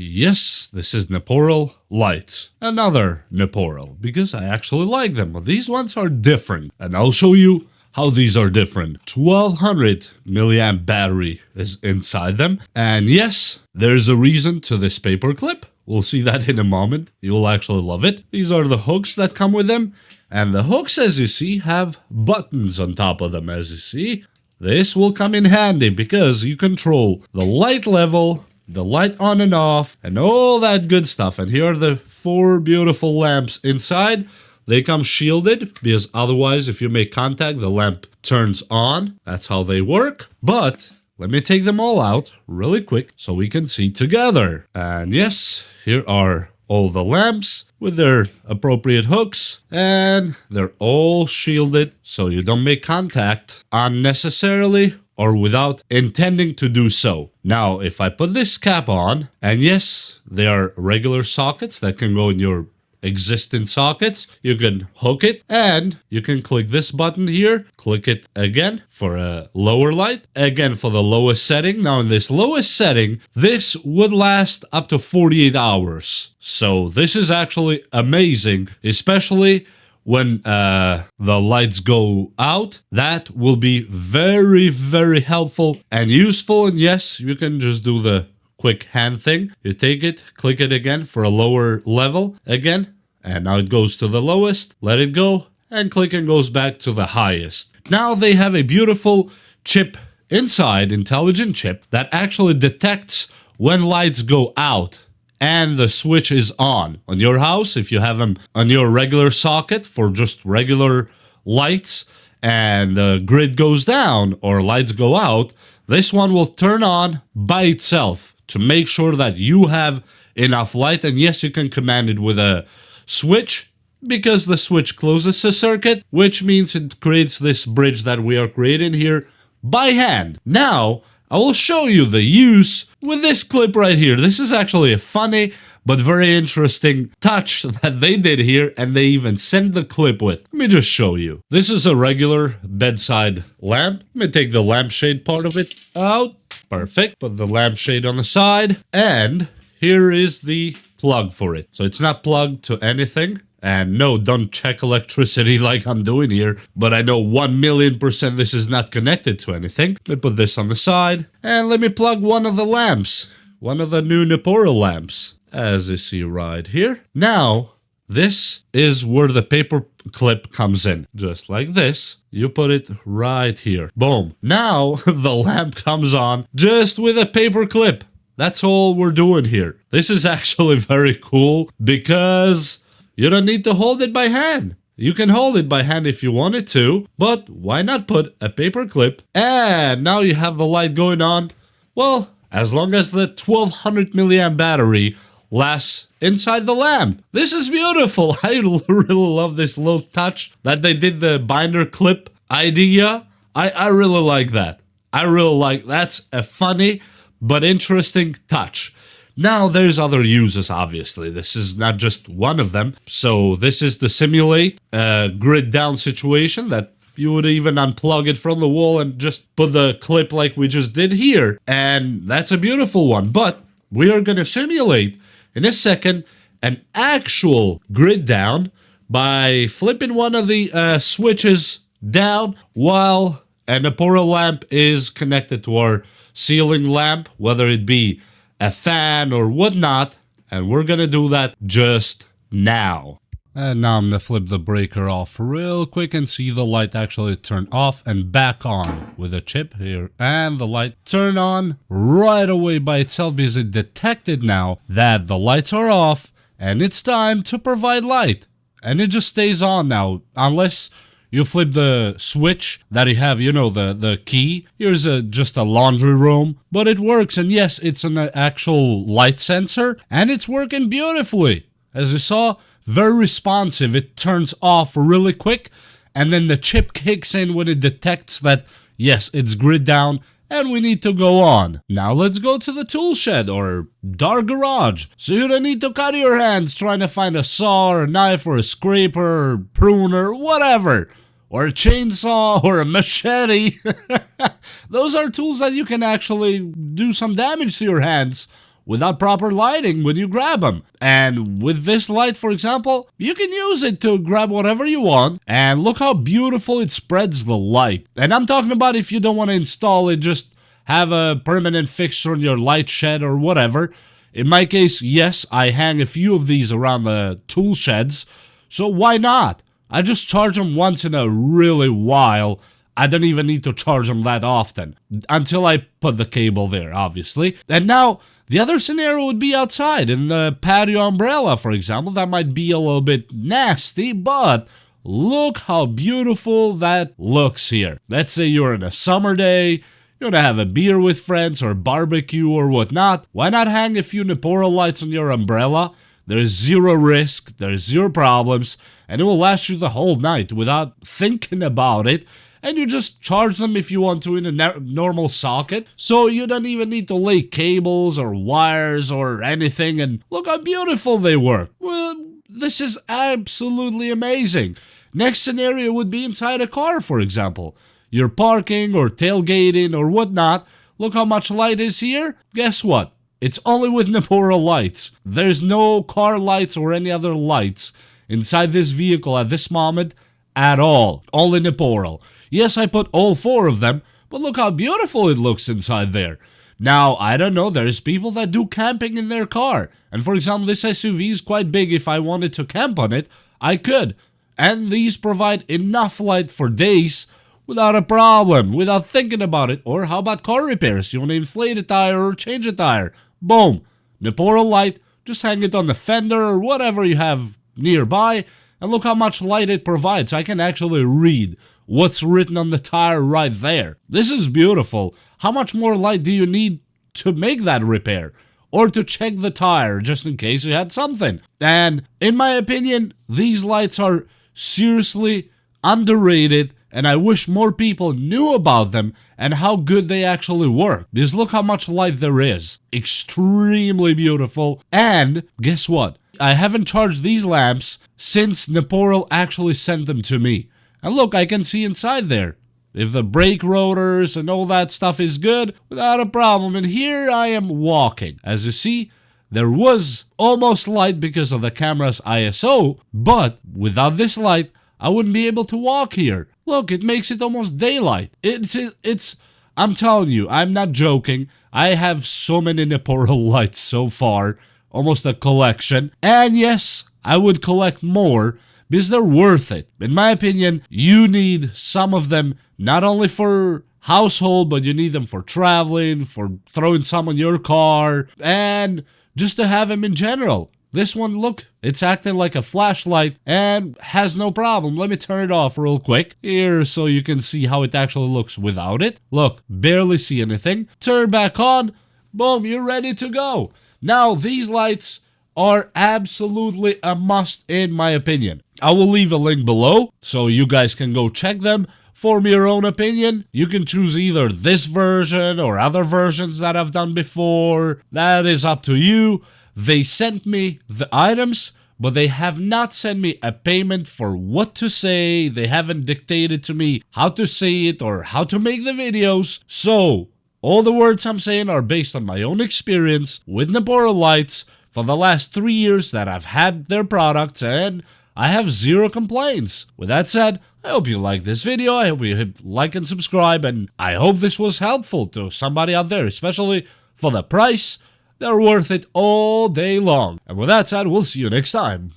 Yes, this is Neporal Lite. Another Neporal, because I actually like them. But these ones are different, and I'll show you how these are different. 1200 milliamp battery is inside them. And yes, there's a reason to this paper clip. We'll see that in a moment. You'll actually love it. These are the hooks that come with them. And the hooks, as you see, have buttons on top of them, as you see. This will come in handy because you control the light level, the light on and off, and all that good stuff. And here are the 4 beautiful lamps inside. They come shielded because otherwise, if you make contact, the lamp turns on. That's how they work. But let me take them all out really quick so we can see together. And yes, here are all the lamps with their appropriate hooks, and they're all shielded so you don't make contact unnecessarily or without intending to do so. Now, if I put this cap on, and yes, they are regular sockets that can go in your existing sockets, you can hook it and you can click this button here, click it again for a lower light, again for the lowest setting. Now in this lowest setting, this would last up to 48 hours. So this is actually amazing, especially when the lights go out. That will be very, very helpful and useful. And yes, you can just do the quick hand thing. You take it, click it again for a lower level again, and now it goes to the lowest, let it go, and click and goes back to the highest. Now they have a beautiful chip inside, intelligent chip, that actually detects when lights go out and the switch is on. On your house, if you have them on your regular socket for just regular lights and the grid goes down or lights go out, this one will turn on by itself to make sure that you have enough light. And yes, you can command it with a switch because the switch closes the circuit, which means it creates this bridge that we are creating here by hand. Now, I will show you the use with this clip right here. This is actually a funny but very interesting touch that they did here, and they even sent the clip with. Let me just show you. This is a regular bedside lamp. Let me take the lampshade part of it out. Perfect. Put the lampshade on the side, and here is the plug for it. So it's not plugged to anything. And no, don't check electricity like I'm doing here, but I know 1,000,000% this is not connected to anything. Let me put this on the side, and let me plug one of the lamps, one of the new Neporal lamps, as you see right here. Now, this is where the paper clip comes in, just like this. You put it right here. Boom. Now, the lamp comes on just with a paper clip. That's all we're doing here. This is actually very cool because you don't need to hold it by hand. You can hold it by hand if you wanted to, but why not put a paper clip? And now you have the light going on. Well, as long as the 1200 milliamp battery lasts inside the lamp. This is beautiful. I really love this little touch that they did, the binder clip idea. I really like that. That's a funny but interesting touch. Now, there's other uses, obviously. This is not just one of them. So this is to simulate a grid down situation that you would even unplug it from the wall and just put the clip like we just did here. And that's a beautiful one. But we are going to simulate, in a second, an actual grid down by flipping one of the switches down while a Neporal lamp is connected to our ceiling lamp, whether it be a fan or whatnot, and we're gonna do that just now. And now I'm gonna flip the breaker off real quick and see the light actually turn off and back on with a chip here, and the light turn on right away by itself because it detected now that the lights are off and it's time to provide light, and it just stays on now unless you flip the switch that you have, you know, the key. Here's just a laundry room, but it works. And yes, it's an actual light sensor, and it's working beautifully. As you saw, very responsive. It turns off really quick, and then the chip kicks in when it detects that, yes, it's grid down, and we need to go on. Now let's go to the tool shed or dark garage, so you don't need to cut your hands trying to find a saw or a knife or a scraper or pruner, whatever. Or a chainsaw, or a machete. Those are tools that you can actually do some damage to your hands without proper lighting when you grab them. And with this light, for example, you can use it to grab whatever you want, and look how beautiful it spreads the light. And I'm talking about if you don't want to install it, just have a permanent fixture in your light shed or whatever. In my case, yes, I hang a few of these around the tool sheds, so why not? I just charge them once in a really while. I don't even need to charge them that often, until I put the cable there, obviously. And now, the other scenario would be outside, in the patio umbrella, for example. That might be a little bit nasty, but look how beautiful that looks here. Let's say you're in a summer day, you want to have a beer with friends or barbecue or whatnot. Why not hang a few Neporal lights on your umbrella? There's zero risk, there's zero problems, and it will last you the whole night without thinking about it. And you just charge them if you want to in a normal socket, so you don't even need to lay cables or wires or anything, and look how beautiful they work. Well, this is absolutely amazing. Next scenario would be inside a car, for example. You're parking or tailgating or whatnot. Look how much light is here. Guess what? It's only with Neporal lights. There's no car lights or any other lights inside this vehicle at this moment at all. Only Neporal. Yes, I put all 4 of them, but look how beautiful it looks inside there. Now, I don't know, there's people that do camping in their car. And for example, this SUV is quite big. If I wanted to camp on it, I could. And these provide enough light for days without a problem, without thinking about it. Or how about car repairs? You want to inflate a tire or change a tire. Boom. Neporal light, just hang it on the fender or whatever you have nearby. And look how much light it provides. I can actually read what's written on the tire right there. This is beautiful. How much more light do you need to make that repair? Or to check the tire, just in case you had something. And in my opinion, these lights are seriously underrated, and I wish more people knew about them and how good they actually work. Because look how much light there is. Extremely beautiful. And guess what? I haven't charged these lamps since Neporal actually sent them to me. And look, I can see inside there. If the brake rotors and all that stuff is good, without a problem. And here I am walking. As you see, there was almost light because of the camera's ISO, but without this light, I wouldn't be able to walk here. Look, it makes it almost daylight. I'm telling you, I'm not joking. I have so many Neporal lights so far, almost a collection. And yes, I would collect more, because they're worth it. In my opinion, you need some of them, not only for household, but you need them for traveling, for throwing some on your car, and just to have them in general. This one, look, it's acting like a flashlight and has no problem. Let me turn it off real quick here so you can see how it actually looks without it. Look, barely see anything. Turn back on. Boom, you're ready to go. Now, these lights are absolutely a must in my opinion. I will leave a link below so you guys can go check them, form your own opinion. You can choose either this version or other versions that I've done before. That is up to you. They sent me the items, but they have not sent me a payment for what to say. They haven't dictated to me how to say it or how to make the videos. So, all the words I'm saying are based on my own experience with Neporal lights for the last 3 years that I've had their products, and I have zero complaints. With that said, I hope you like this video, I hope you hit like and subscribe, and I hope this was helpful to somebody out there, especially for the price. They're worth it all day long. And with that said, we'll see you next time.